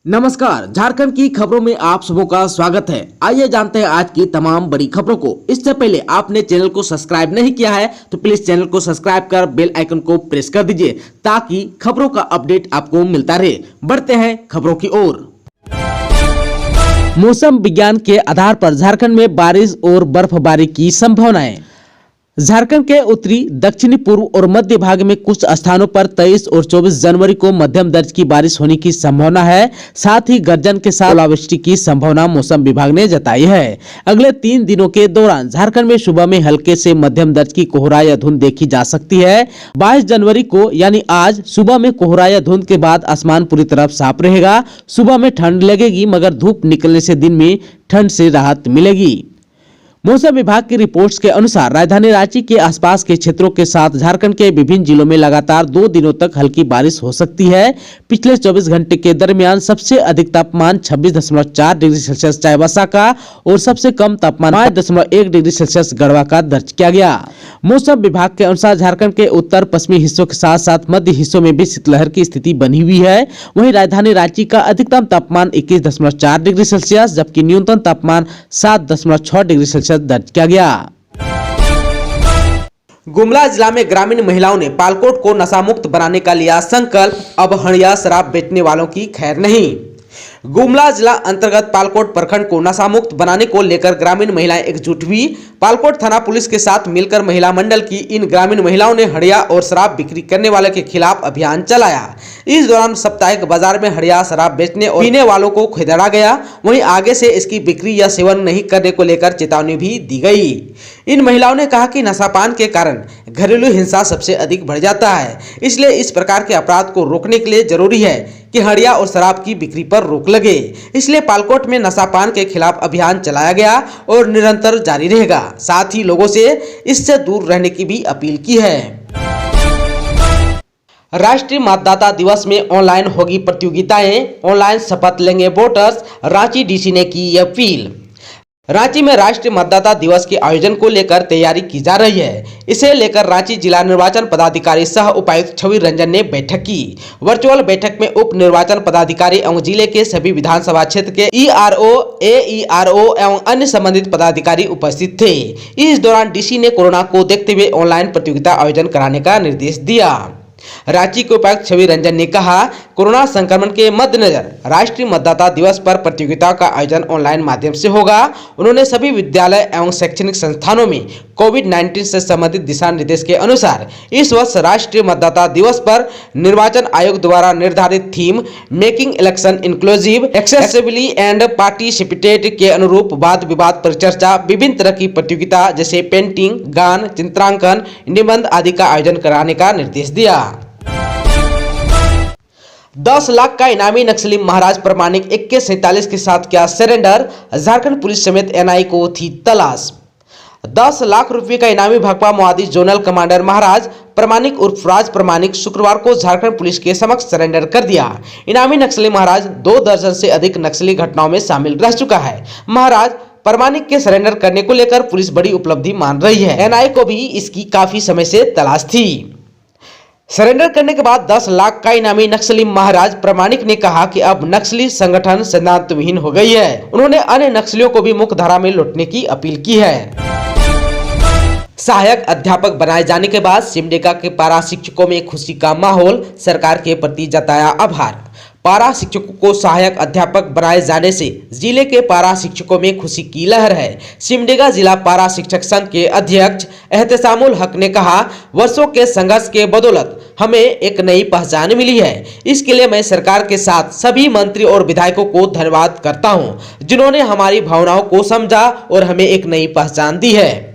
नमस्कार, झारखंड की खबरों में आप सबों का स्वागत है। आइए जानते हैं आज की तमाम बड़ी खबरों को। इससे पहले आपने चैनल को सब्सक्राइब नहीं किया है तो प्लीज चैनल को सब्सक्राइब कर बेल आइकन को प्रेस कर दीजिए ताकि खबरों का अपडेट आपको मिलता रहे। बढ़ते हैं खबरों की ओर। मौसम विज्ञान के आधार पर झारखंड में बारिश और बर्फबारी की संभावनाएं। झारखंड के उत्तरी, दक्षिणी पूर्व और मध्य भाग में कुछ स्थानों पर 23 और 24 जनवरी को मध्यम दर्ज की बारिश होने की संभावना है। साथ ही गर्जन के साथ ओलावृष्टि की संभावना मौसम विभाग ने जताई है। अगले 3 दिनों के दौरान झारखंड में सुबह में हल्के से मध्यम दर्ज की कोहरा या धुंध देखी जा सकती है। 22 जनवरी को यानी आज सुबह में कोहरा या धुंध के बाद आसमान पूरी तरफ साफ रहेगा। सुबह में ठंड लगेगी मगर धूप निकलने से दिन में ठंड से राहत मिलेगी। मौसम विभाग की रिपोर्ट्स के अनुसार राजधानी रांची के आसपास के क्षेत्रों के साथ झारखंड के विभिन्न जिलों में लगातार 2 दिनों तक हल्की बारिश हो सकती है। पिछले 24 घंटे के दरमियान सबसे अधिक तापमान 26.4 डिग्री सेल्सियस चाईबासा का और सबसे कम तापमान 5.1 डिग्री सेल्सियस गढ़वा का दर्ज किया गया। मौसम विभाग के अनुसार झारखंड के उत्तर पश्चिमी हिस्सों के साथ साथ मध्य हिस्सों में भी शीतलहर की स्थिति बनी हुई है। वहीं राजधानी रांची का अधिकतम तापमान 21.4 डिग्री सेल्सियस जबकि न्यूनतम तापमान 7.6 डिग्री सेल्सियस दर्ज किया गया। गुमला जिला में ग्रामीण महिलाओं ने पालकोट को नशा मुक्त बनाने का लिया संकल्प। अब हड़िया शराब बेचने वालों की खैर नहीं। गुमला जिला अंतर्गत पालकोट प्रखंड को नशा मुक्त बनाने को लेकर ग्रामीण महिलाएं एकजुट हुई। पालकोट थाना पुलिस के साथ मिलकर महिला मंडल की इन ग्रामीण महिलाओं ने हड़िया और शराब बिक्री करने वाले के खिलाफ अभियान चलाया। इस दौरान साप्ताहिक बाजार में हड़िया शराब बेचने और पीने वालों को खदेड़ा गया। वहीं आगे से इसकी बिक्री या सेवन नहीं करने को लेकर चेतावनी भी दी गई। इन महिलाओं ने कहा कि नशापान के कारण घरेलू हिंसा सबसे अधिक बढ़ जाता है, इसलिए इस प्रकार के अपराध को रोकने के लिए जरूरी है कि हड़िया और शराब की बिक्री पर रोक लगे। इसलिए पालकोट में नशापान के खिलाफ अभियान चलाया गया और निरंतर जारी रहेगा। साथ ही लोगों से इससे दूर रहने की भी अपील की है। राष्ट्रीय मतदाता दिवस में ऑनलाइन होगी प्रतियोगिताएं, ऑनलाइन शपथ लेंगे वोटर्स, रांची डीसी ने की अपील। रांची में राष्ट्रीय मतदाता दिवस के आयोजन को लेकर तैयारी की जा रही है। इसे लेकर रांची जिला निर्वाचन पदाधिकारी सह उपायुक्त छवि रंजन ने बैठक की। वर्चुअल बैठक में उप निर्वाचन पदाधिकारी एवं जिले के सभी विधानसभा क्षेत्र के ईआरओ, एईआरओ एवं अन्य संबंधित पदाधिकारी उपस्थित थे। इस दौरान डीसी ने कोरोना को देखते हुए ऑनलाइन प्रतियोगिता आयोजन कराने का निर्देश दिया। रांची के उपायुक्त छवि रंजन ने कहा, कोरोना संक्रमण के मद्देनजर राष्ट्रीय मतदाता दिवस पर प्रतियोगिता का आयोजन ऑनलाइन माध्यम से होगा। उन्होंने सभी विद्यालय एवं शैक्षणिक संस्थानों में कोविड-19 से संबंधित दिशा निर्देश के अनुसार इस वर्ष राष्ट्रीय मतदाता दिवस पर निर्वाचन आयोग द्वारा निर्धारित theme making election inclusive, accessibly and participated के अनुरूप वाद विवाद परिचर्चा, विभिन्न तरह की प्रतियोगिता जैसे पेंटिंग, गान, चित्रांकन, निबंध आदि का आयोजन कराने का निर्देश दिया। 10 लाख का इनामी नक्सली महाराज प्रमाणिक 2147 के साथ किया सरेंडर। झारखंड पुलिस समेत एनआई को थी तलाश। 10 लाख रुपए का इनामी भाकपा माओवादी जोनल कमांडर महाराज प्रमाणिक उर्फ राज प्रमाणिक शुक्रवार को झारखंड पुलिस के समक्ष सरेंडर कर दिया। इनामी नक्सली महाराज 2 दर्जन से अधिक नक्सली घटनाओं में शामिल रह चुका है। महाराज प्रमाणिक के सरेंडर करने को लेकर पुलिस बड़ी उपलब्धि मान रही है। एनआई को भी इसकी काफी समय से तलाश थी। सरेंडर करने के बाद 10 लाख का इनामी नक्सली महाराज प्रमाणिक ने कहा कि अब नक्सली संगठन सिद्धांतविहीन हो गई है। उन्होंने अन्य नक्सलियों को भी मुख्य धारा में लौटने की अपील की है। सहायक अध्यापक बनाए जाने के बाद सिमडेगा के पारा शिक्षकों में खुशी का माहौल, सरकार के प्रति जताया आभार। पारा शिक्षकों को सहायक अध्यापक बनाए जाने से जिले के पारा शिक्षकों में खुशी की लहर है। सिमडेगा जिला पारा शिक्षक संघ के अध्यक्ष एहतेसामुल हक ने कहा, वर्षों के संघर्ष के बदौलत हमें एक नई पहचान मिली है। इसके लिए मैं सरकार के साथ सभी मंत्री और विधायकों को धन्यवाद करता हूं, जिन्होंने हमारी भावनाओं को समझा और हमें एक नई पहचान दी है।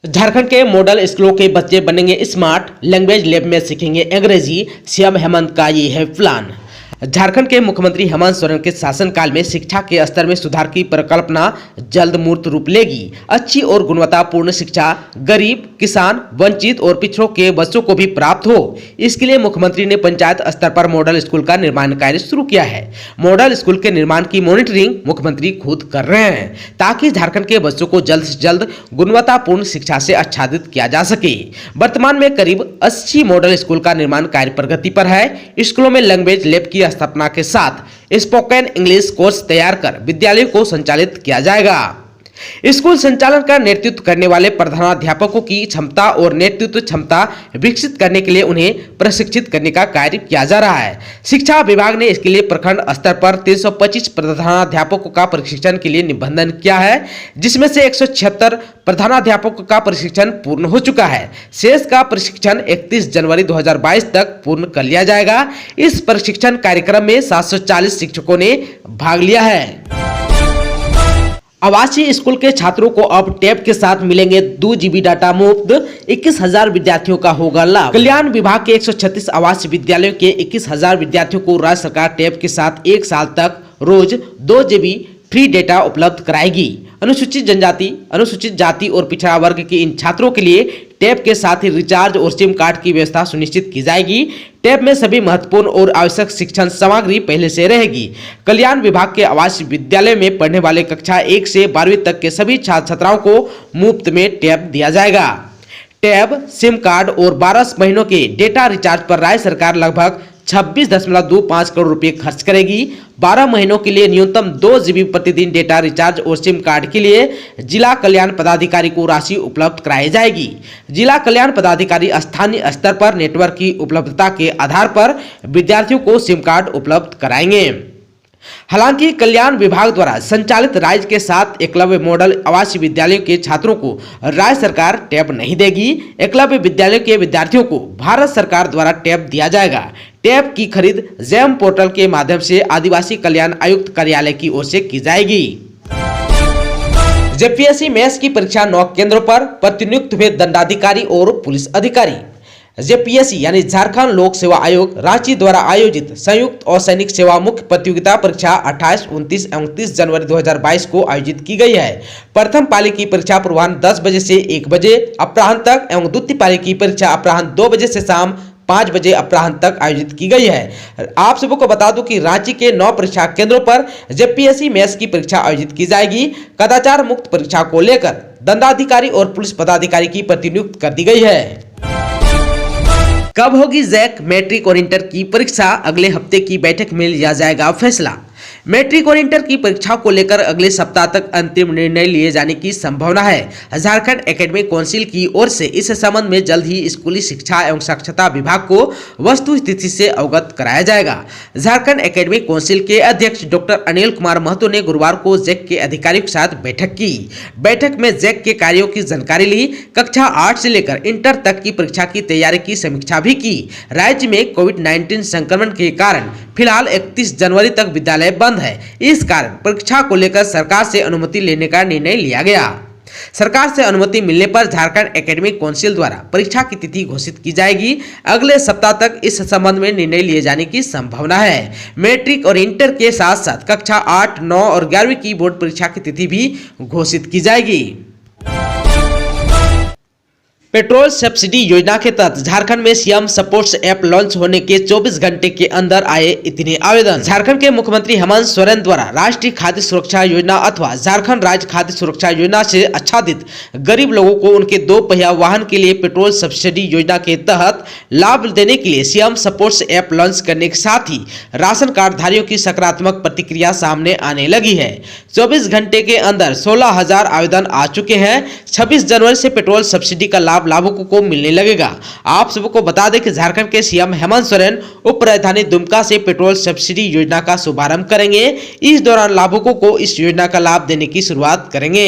झारखंड के मॉडल स्कूलों के बच्चे बनेंगे स्मार्ट, लैंग्वेज लैब में सीखेंगे अंग्रेजी। सीएम हेमंत का ये है प्लान। झारखंड के मुख्यमंत्री हेमंत सोरेन के शासनकाल में शिक्षा के स्तर में सुधार की परिकल्पना जल्द मूर्त रूप लेगी। अच्छी और गुणवत्तापूर्ण शिक्षा गरीब, किसान, वंचित और पिछड़ों के बच्चों को भी प्राप्त हो, इसके लिए मुख्यमंत्री ने पंचायत स्तर पर मॉडल स्कूल का निर्माण कार्य शुरू किया है। मॉडल स्कूल के निर्माण की मॉनिटरिंग मुख्यमंत्री खुद कर रहे हैं ताकि झारखंड के बच्चों को जल्द से जल्द गुणवत्तापूर्ण शिक्षा से आच्छादित किया जा सके। वर्तमान में करीब 80 मॉडल स्कूल का निर्माण कार्य प्रगति पर है। स्कूलों में लैंग्वेज लैब की की स्थापना के साथ स्पोकन इंग्लिश कोर्स तैयार कर विद्यालयों को संचालित किया जाएगा। स्कूल संचालन का नेतृत्व करने वाले प्रधानाध्यापकों की क्षमता और नेतृत्व क्षमता विकसित करने के लिए उन्हें प्रशिक्षित करने का कार्य किया जा रहा है। शिक्षा विभाग ने इसके लिए प्रखंड स्तर पर 325 प्रधानाध्यापकों का प्रशिक्षण के लिए निबंधन किया है, जिसमें से 176 प्रधानाध्यापकों का प्रशिक्षण पूर्ण हो चुका है। शेष का प्रशिक्षण 31 जनवरी 2022 तक पूर्ण कर लिया जाएगा। इस प्रशिक्षण कार्यक्रम में 740 शिक्षकों ने भाग लिया है। आवासीय स्कूल के छात्रों को अब टैब के साथ मिलेंगे 2 GB डाटा मुफ्त। 21,000 विद्यार्थियों का होगा लाभ। कल्याण विभाग के 136 आवासीय विद्यालयों के 21,000 विद्यार्थियों को राज्य सरकार टैब के साथ 1 साल तक रोज 2 GB फ्री डेटा उपलब्ध कराएगी। अनुसूचित जनजाति, अनुसूचित जाति और पिछड़ा वर्ग के इन छात्रों के लिए टैब के साथ ही रिचार्ज और सिम कार्ड की व्यवस्था सुनिश्चित की जाएगी। टैब में सभी महत्वपूर्ण और आवश्यक शिक्षण सामग्री पहले से रहेगी। कल्याण विभाग के आवासीय विद्यालय में पढ़ने वाले कक्षा 1 से 12वीं तक के सभी छात्र छात्राओं को मुफ्त में टैब दिया जाएगा। टैब, सिम कार्ड और 12 महीनों के डेटा रिचार्ज पर राज्य सरकार लगभग 26.25 करोड़ रुपए खर्च करेगी। 12 महीनों के लिए न्यूनतम 2 GB प्रतिदिन डेटा रिचार्ज और सिम कार्ड के लिए जिला कल्याण पदाधिकारी को राशि उपलब्ध कराई जाएगी। जिला कल्याण पदाधिकारी स्थानीय स्तर पर नेटवर्क की उपलब्धता के आधार पर विद्यार्थियों को सिम कार्ड उपलब्ध कराएंगे। हालांकि कल्याण विभाग द्वारा संचालित राज्य के 7 एकलव्य मॉडल आवासीय विद्यालयों के छात्रों को राज्य सरकार टैब नहीं देगी। एकलव्य विद्यालयों के विद्यार्थियों को भारत सरकार द्वारा टैब दिया जाएगा। टैब की खरीद जेम पोर्टल के माध्यम से आदिवासी कल्याण आयुक्त कार्यालय की ओर से की जाएगी। जेपीएससी मेंस की परीक्षा 9 केंद्रों पर प्रतिनियुक्त हुए दंडाधिकारी और पुलिस अधिकारी। जेपीएससी यानी झारखंड लोक सेवा आयोग रांची द्वारा आयोजित संयुक्त और सैनिक सेवा मुख्य प्रतियोगिता परीक्षा 28, 29 एवं 30 जनवरी 2022 को आयोजित की गई है। प्रथम पाली की परीक्षा पूर्वाह्न 10 बजे से 1 बजे अपराह्न तक एवं द्वितीय पाली की परीक्षा अपराह्न 2 बजे से शाम 5 बजे अपराह्न तक आयोजित की गई है। आप सबको को बता दूं कि रांची के 9 परीक्षा केंद्रों पर जेपीएससी मेंस की परीक्षा आयोजित की जाएगी। कदाचार मुक्त परीक्षा को लेकर दंडाधिकारी और पुलिस पदाधिकारी की प्रतिनियुक्त कर दी गई है। कब होगी जैक, मैट्रिक और इंटर की परीक्षा? अगले हफ्ते की बैठक में लिया जाएगा फैसला। मैट्रिक और इंटर की परीक्षाओं को लेकर अगले सप्ताह तक अंतिम निर्णय लिए जाने की संभावना है। झारखंड एकेडमिक काउंसिल की ओर से इस संबंध में जल्द ही स्कूली शिक्षा एवं साक्षरता विभाग को वस्तु स्थिति से अवगत कराया जाएगा। झारखंड एकेडमिक काउंसिल के अध्यक्ष डॉक्टर अनिल कुमार महतो ने गुरुवार को जैक के अधिकारियों के साथ बैठक की। बैठक में जैक के कार्यों की जानकारी ली, कक्षा 8 से लेकर इंटर तक की परीक्षा की तैयारी की समीक्षा भी की। राज्य में कोविड-19 संक्रमण के कारण फिलहाल 31 जनवरी तक विद्यालय बंद है। इस कारण परीक्षा को लेकर सरकार से अनुमति लेने का निर्णय लिया गया। सरकार से अनुमति मिलने पर झारखंड एकेडमिक काउंसिल द्वारा परीक्षा की तिथि घोषित की जाएगी। अगले सप्ताह तक इस संबंध में निर्णय लिए जाने की संभावना है। मैट्रिक और इंटर के साथ साथ कक्षा 8, 9 और 11वीं की बोर्ड परीक्षा की तिथि भी घोषित की जाएगी। पेट्रोल सब्सिडी योजना के तहत झारखंड में सीएम सपोर्ट्स ऐप लॉन्च होने के 24 घंटे के अंदर आए इतने आवेदन। झारखंड के मुख्यमंत्री हेमंत सोरेन द्वारा राष्ट्रीय खाद्य सुरक्षा योजना अथवा झारखंड राज्य खाद्य सुरक्षा योजना से आच्छादित गरीब लोगों को उनके 2 पहिया वाहन के लिए पेट्रोल सब्सिडी योजना के तहत लाभ देने के लिए सीएम सपोर्ट्स ऐप लॉन्च करने के साथ ही राशन कार्ड धारियों की सकारात्मक प्रतिक्रिया सामने आने लगी है। 24 घंटे के अंदर 16,000 आवेदन आ चुके हैं। 26 जनवरी से पेट्रोल सब्सिडी का लाभ लाभुकों को मिलने लगेगा। आप सबको बता दें कि झारखंड के सीएम हेमंत सोरेन उप राजधानी दुमका से पेट्रोल सब्सिडी योजना का शुभारंभ करेंगे। इस दौरान लाभुकों को इस योजना का लाभ देने की शुरुआत करेंगे।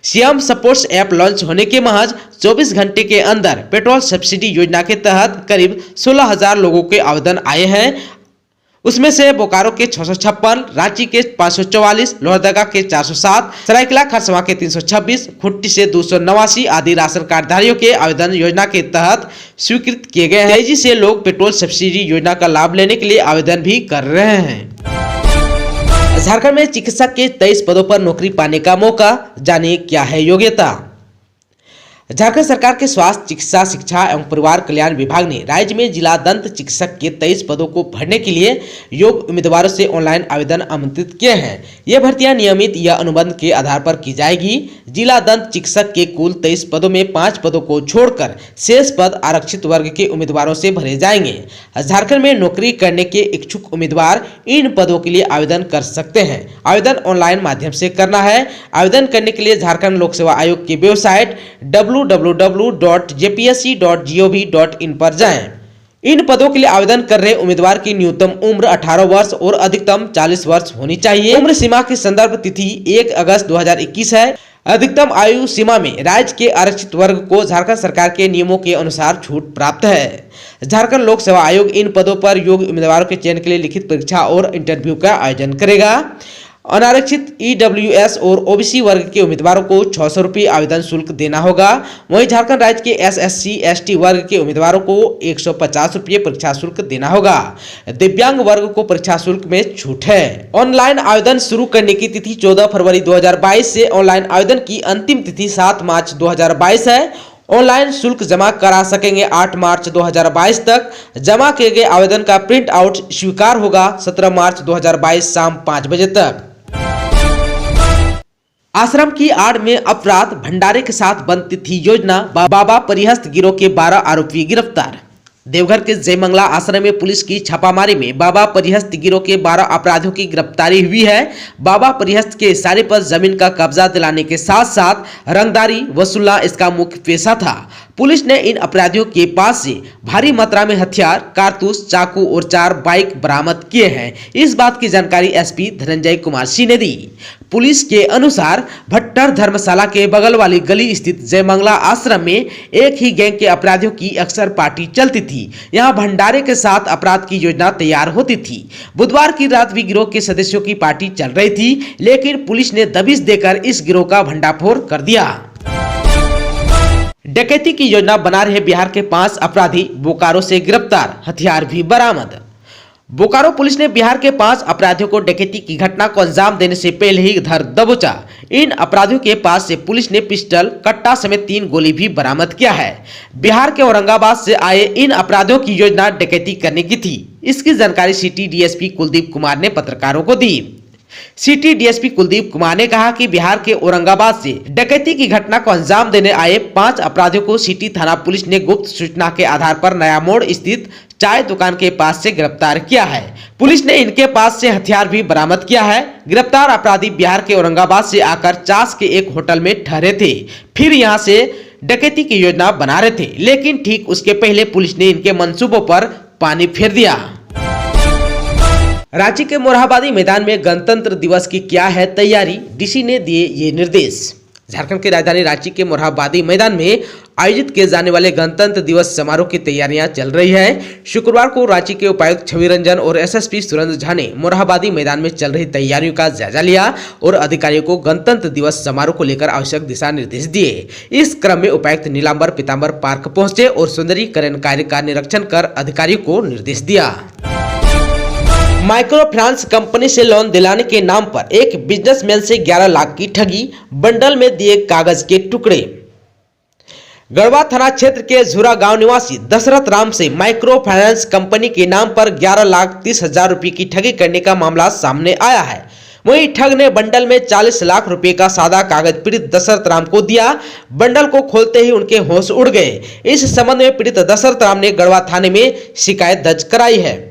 सीएम सपोर्ट्स ऐप लॉन्च होने के महज 24 घंटे के अंदर पेट्रोल सब्सिडी योजना के तहत करीब 16,000 लोगों के आवेदन आए हैं। उसमें से बोकारो के 656, रांची के 544, लोहरदगा के 407, सरायकेला खरसावां के 326, खुट्टी से 289 आदि राशन कार्डधारियों के आवेदन योजना के तहत स्वीकृत किए गए हैं। तेजी से लोग पेट्रोल सब्सिडी योजना का लाभ लेने के लिए आवेदन भी कर रहे हैं। झारखंड में चिकित्सक के 23 पदों पर नौकरी पाने का मौका, जानिए क्या है योग्यता। झारखंड सरकार के स्वास्थ्य, चिकित्सा, शिक्षा एवं परिवार कल्याण विभाग ने राज्य में जिला दंत चिकित्सक के 23 पदों को भरने के लिए योग्य उम्मीदवारों से ऑनलाइन आवेदन आमंत्रित किए हैं। ये भर्तियां नियमित या अनुबंध के आधार पर की जाएगी। जिला दंत चिकित्सक के कुल 23 पदों में 5 पदों को छोड़कर शेष पद आरक्षित वर्ग के उम्मीदवारों से भरे जाएंगे। झारखंड में नौकरी करने के इच्छुक उम्मीदवार इन पदों के लिए आवेदन कर सकते हैं। आवेदन ऑनलाइन माध्यम से करना है। आवेदन करने के लिए झारखंड लोक सेवा आयोग की वेबसाइट www.jpsc.gov.in पर जाएं। इन पदों के लिए आवेदन कर रहे उम्मीदवार की न्यूनतम उम्र 18 वर्ष और अधिकतम 40 वर्ष होनी चाहिए। उम्र सीमा की संदर्भ तिथि 1 अगस्त 2021 है। अधिकतम आयु सीमा में राज्य के आरक्षित वर्ग को झारखंड सरकार के नियमों के अनुसार छूट प्राप्त है। झारखंड लोक सेवा आयोग इन पदों पर योग्य उम्मीदवारों के चयन के लिए लिखित परीक्षा और इंटरव्यू का आयोजन करेगा। अनारक्षित EWS और OBC वर्ग के उम्मीदवारों को 600 रुपये आवेदन शुल्क देना होगा। वहीं झारखंड राज्य के SSC ST वर्ग के उम्मीदवारों को 150 रुपये परीक्षा शुल्क देना होगा। दिव्यांग वर्ग को परीक्षा शुल्क में छूट है। ऑनलाइन आवेदन शुरू करने की तिथि 14 फरवरी 2022 से ऑनलाइन आवेदन की अंतिम तिथि 7 मार्च 2022 है। ऑनलाइन शुल्क जमा करा सकेंगे 8 मार्च 2022 तक। जमा किए गए आवेदन का प्रिंट आउट स्वीकार होगा 17 मार्च 2022 शाम 5 बजे तक। आश्रम की आड़ में अपराध, भंडारे के साथ बनती थी योजना। बाबा परिहस्त गिरोह के 12 आरोपी गिरफ्तार। देवघर के जयमंगला आश्रम में पुलिस की छापामारी में बाबा परिहस्त गिरोह के 12 अपराधियों की गिरफ्तारी हुई है। बाबा परिहस्त के इशारे पर जमीन का कब्जा दिलाने के साथ साथ रंगदारी वसूलना इसका मुख्य पेशा था। पुलिस ने इन अपराधियों के पास से भारी मात्रा में हथियार, कारतूस, चाकू और 4 बाइक बरामद किए हैं। इस बात की जानकारी SP धनंजय कुमार सिंह ने दी। पुलिस के अनुसार भट्टर धर्मशाला के बगल वाली गली स्थित जयमंगला आश्रम में एक ही गैंग के अपराधियों की अक्सर पार्टी चलती थी। यहाँ भंडारे के साथ अपराध की योजना तैयार होती थी। बुधवार की रात भी गिरोह के सदस्यों की पार्टी चल रही थी, लेकिन पुलिस ने दबिश देकर इस गिरोह का भंडाफोड़ कर दिया। डकैती की योजना बना रहे बिहार के 5 अपराधी बोकारो से गिरफ्तार, हथियार भी बरामद। बोकारो पुलिस ने बिहार के 5 अपराधियों को डकैती की घटना को अंजाम देने से पहले ही धर दबोचा। इन अपराधियों के पास से पुलिस ने पिस्टल, कट्टा समेत 3 गोली भी बरामद किया है। बिहार के औरंगाबाद से आए इन अपराधियों की योजना डकैती करने की थी। इसकी जानकारी सिटी DSP कुलदीप कुमार ने पत्रकारों को दी। सिटी DSP कुलदीप कुमार ने कहा कि बिहार के औरंगाबाद से डकैती की घटना को अंजाम देने आए 5 अपराधियों को सिटी थाना पुलिस ने गुप्त सूचना के आधार पर नया मोड़ स्थित चाय दुकान के पास से गिरफ्तार किया है। पुलिस ने इनके पास से हथियार भी बरामद किया है। गिरफ्तार अपराधी बिहार के औरंगाबाद से आकर चास के एक होटल में ठहरे थे, फिर यहां से डकैती की योजना बना रहे थे, लेकिन ठीक उसके पहले पुलिस ने इनके मंसूबों पर पानी फेर दिया। रांची के मोरहाबादी मैदान में गणतंत्र दिवस की क्या है तैयारी, DC ने दिए ये निर्देश। झारखंड की राजधानी रांची के मोरहाबादी मैदान में आयोजित किए जाने वाले गणतंत्र दिवस समारोह की तैयारियां चल रही है। शुक्रवार को रांची के उपायुक्त छवि रंजन और SSP सुरेंद्र झा ने मोरहाबादी मैदान में चल रही तैयारियों का जायजा लिया और अधिकारियों को गणतंत्र दिवस समारोह को लेकर आवश्यक दिशा निर्देश दिए। इस क्रम में उपायुक्त नीलांबर पीतांबर पार्क पहुंचे और सौंदर्यीकरण कार्य का निरीक्षण कर अधिकारियों को निर्देश दिया। माइक्रो फाइनेंस कंपनी से लोन दिलाने के नाम पर एक बिजनेसमैन से 11 लाख की ठगी, बंडल में दिए कागज के टुकड़े। गढ़वा थाना क्षेत्र के झुरा गांव निवासी दशरथ राम से माइक्रो फाइनेंस कंपनी के नाम पर 11,30,000 रुपए की ठगी करने का मामला सामने आया है। वहीं ठग ने बंडल में 40 लाख रुपए का सादा कागज पीड़ित दशरथ राम को दिया। बंडल को खोलते ही उनके होश उड़ गए। इस संबंध में पीड़ित दशरथ राम ने गढ़वा थाने में शिकायत दर्ज कराई है।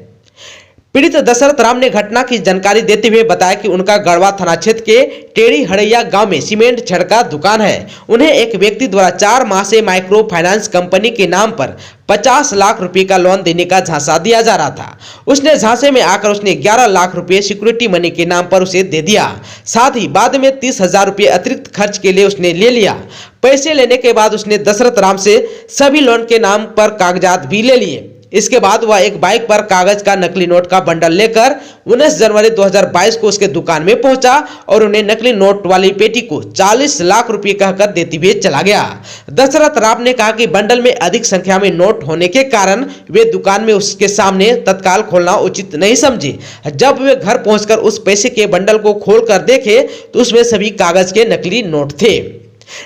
पीड़ित दशरथ राम ने घटना की जानकारी देते हुए बताया कि उनका गढ़वा थाना क्षेत्र के टेढ़ी हड़ैया गांव में सीमेंट छड़ का दुकान है। उन्हें एक व्यक्ति द्वारा 4 माह से माइक्रो फाइनेंस कंपनी के नाम पर 50 लाख रुपए का लोन देने का झांसा दिया जा रहा था। उसने झांसे में आकर उसने 11 लाख रुपए सिक्योरिटी मनी के नाम पर उसे दे दिया। साथ ही बाद में 30,000 रुपए अतिरिक्त खर्च के लिए उसने ले लिया। पैसे लेने के बाद उसने दशरथ राम से सभी लोन के नाम पर कागजात भी ले लिए। इसके बाद वह एक बाइक पर कागज का नकली नोट का बंडल लेकर 19 जनवरी 2022 को उसके दुकान में पहुंचा और उन्हें नकली नोट वाली पेटी को 40 लाख रुपए कहकर देते हुए चला गया। दशरथ राम ने कहा कि बंडल में अधिक संख्या में नोट होने के कारण वे दुकान में उसके सामने तत्काल खोलना उचित नहीं समझे। जब वे घर पहुंचकर उस पैसे के बंडल को खोलकर देखे तो उसमें सभी कागज के नकली नोट थे।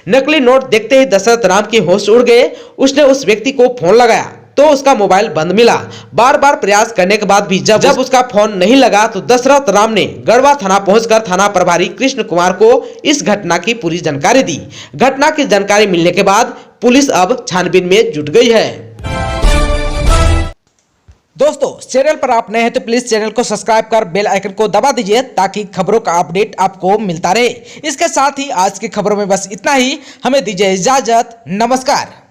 नकली नोट देखते ही दशरथ राम के होश उड़ गए। उसने उस व्यक्ति को फोन लगाया तो उसका मोबाइल बंद मिला। बार बार प्रयास करने के बाद भी जब उसका फोन नहीं लगा तो दशरथ राम ने गढ़वा थाना पहुंचकर थाना प्रभारी कृष्ण कुमार को इस घटना की पूरी जानकारी दी। घटना की जानकारी मिलने के बाद पुलिस अब छानबीन में जुट गई है। दोस्तों, चैनल पर आप नए हैं तो प्लीज चैनल को सब्सक्राइब कर बेल आइकन को दबा दीजिए ताकि खबरों का अपडेट आपको मिलता रहे। इसके साथ ही आज की खबरों में बस इतना ही। हमें दीजिए इजाजत। नमस्कार।